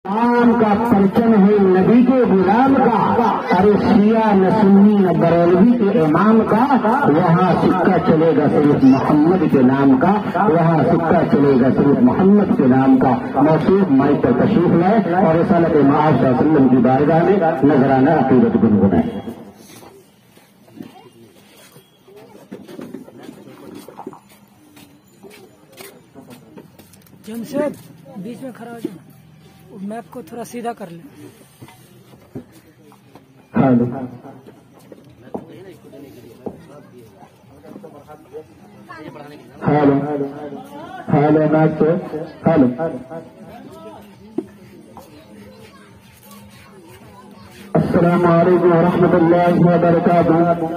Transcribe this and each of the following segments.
नाम का परचम है नबी के गुलाम का, अरे शिया न सुन्नी न बरेलवी के इमाम का, वहाँ सिक्का चलेगा सिर्फ मोहम्मद के नाम का, वहाँ सिक्का चलेगा सिर्फ मोहम्मद के नाम का। मौसूफ माइक पर तशरीफ लाए और रिसालत मआब सल्लल्लाहु अलैहि वसल्लम की बारगाह में नजराना अकीदत गुनगुनाए। जमशेद बीच में खड़ा हो जाओ, मैप को थोड़ा सीधा कर ले। Hello hello hello match hello अस्सलाम वालेकुम व रहमतुल्लाहि व बरकातुहू।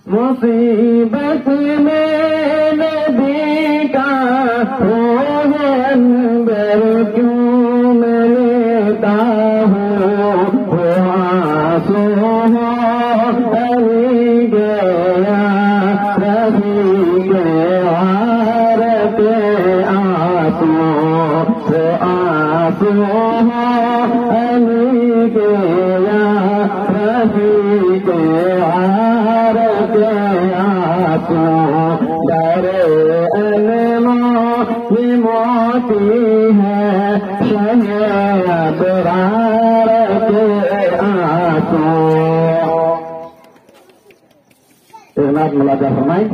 मुसीबत में नबी का हो अंदर क्यों मैं लेता हूँ, हो आंसू हो अली गया रफी के वार के आंसू, हो आंसू हो अली गया रफी के वार के आंसू, डरे अनमोल मोती है शहे अबरार के आंसू। इरनाद मुलाजा फरमाई।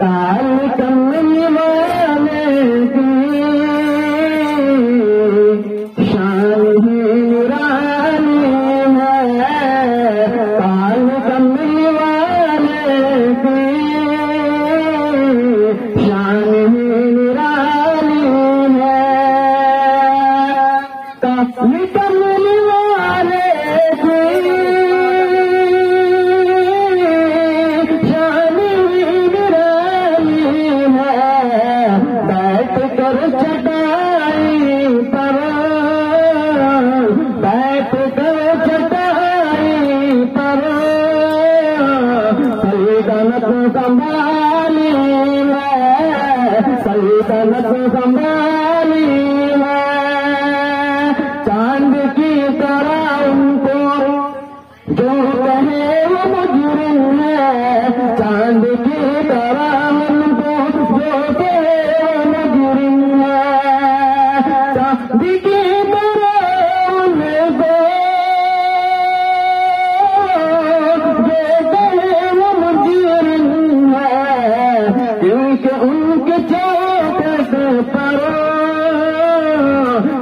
काल कमली वाले की शान ही निराली है, काल कमली वाले की शान ही निराली है, काल कमली वाले की शान ही निराली है, बैठ कर चटाई पर, बैठ कर चटाई पर सल्तनत संभाली है, सल्तनत संभाली है, दिखे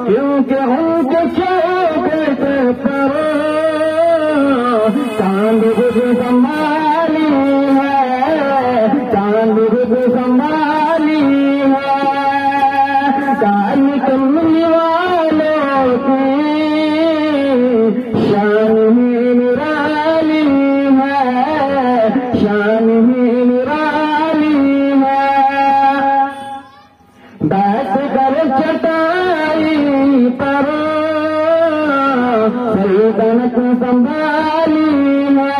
क्योंकि उनके चौकट पर चांद बुझ संभाली है, चांद बुझ संभाली है, कान कमली वालों की शान ही निराली है, शान ही निराली है। बैठ कर चटाई पर सल्तनत संभाली है,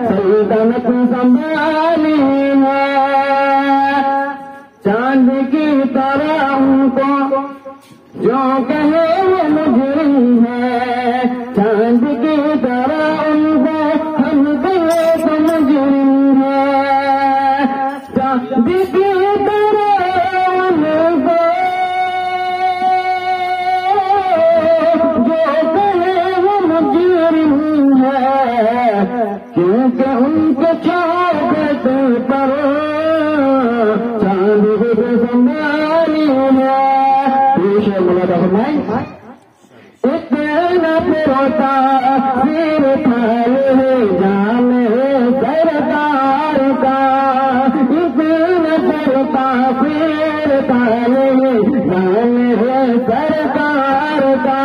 सल्तनत संभाली है। चांद की तरह उनको जो कहे वो मुजरिम है, चांद की तरह उनको हम कहे तो मुजरिम है। चांद की क्योंकि उनके चौकट पर चांद बुझ संभाली है। पेश मुलादा फरमाएं, इतना पुरता सिर थाले जाने सरकार का, इतना पुरता सिर थाले जाने सरकार का।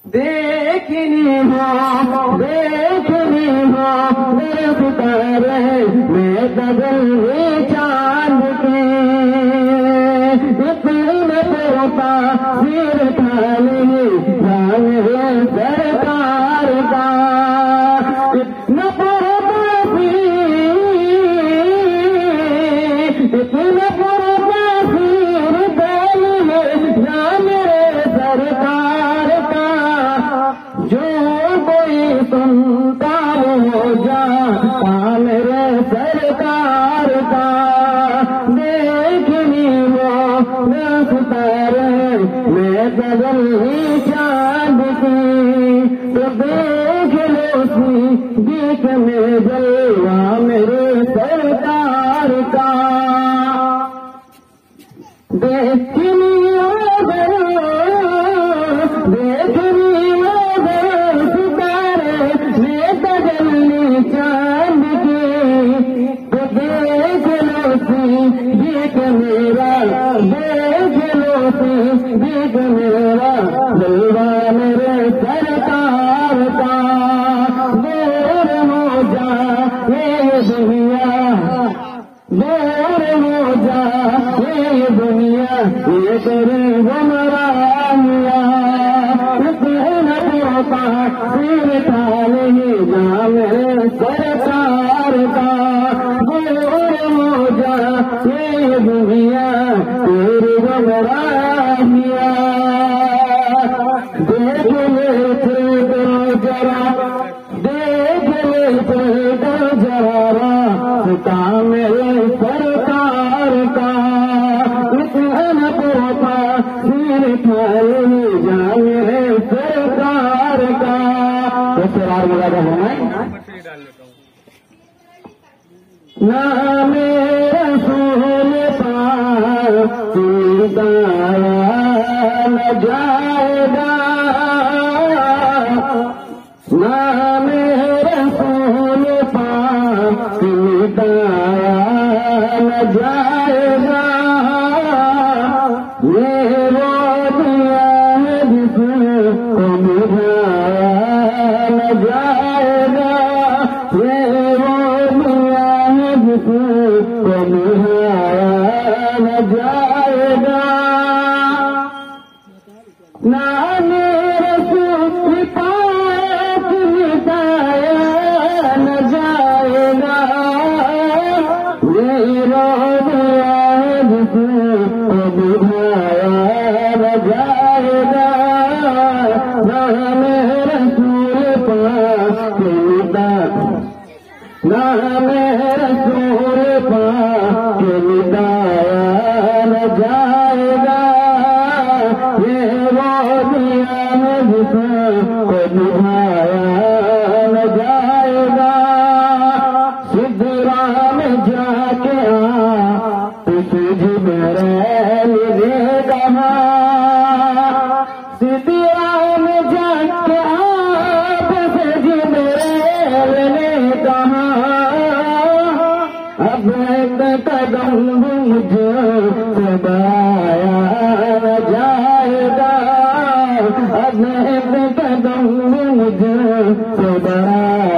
देखनी हो मेरे सितारे मैं बदलने चांद के, इतने पोता सिर थाली मेरे सरकार का। इतना पोता इतने पोता सिर थाली मेरे सरकार का। जो कोई सुनता हो जाता मेरे सरकार का। देखनी हो मैं सितारे मैं बदलनी चांद की, तो देख लो सी देख में जलवा मेरे सरकार का। देखनी चांद की, तो देख लो सी देख मेरा, देख लो सी देख मेरा जलवा मेरे सरकार का। दूर हो जा ये दुनिया, दूर हो जा ये दुनिया, ये तेरी गुमराहिया। सिर थाले जा मेरे सरकार का। दूर हो जा ये दुनिया तेरी गुमराहिया। देख ले तो जरा, देख ले तो जरा सिता मेरे सरकार का। इतना पोता सिर थाले जा मेरे सरकार का। और मुलादा फरमाएं, ना मेरा रसूल पाक दाया न जाएगा, ना मेरा रसूल पाक दाया न जाएगा। ये वो दुनिया है जिसको बुझाया न जाएगा, ये वो दुनिया है जिसको नाम रसूल पाक मिटाया न जाएगा, ये रोज़ याद को बुझाया न जाएगा। नाम रसूल पाक मिटाया, नाम रसूल पाक मिटाया न जाएगा, ये रोज़ याद को बुझाया न जाएगा। सिदरा में जाके जिब्राइल ने कहा, सिदरा में जाके जिब्राइल ने कहा, अब एक कदम मुझे बढ़ाया न जाएगा, अब एक कदम मुझे बढ़ाया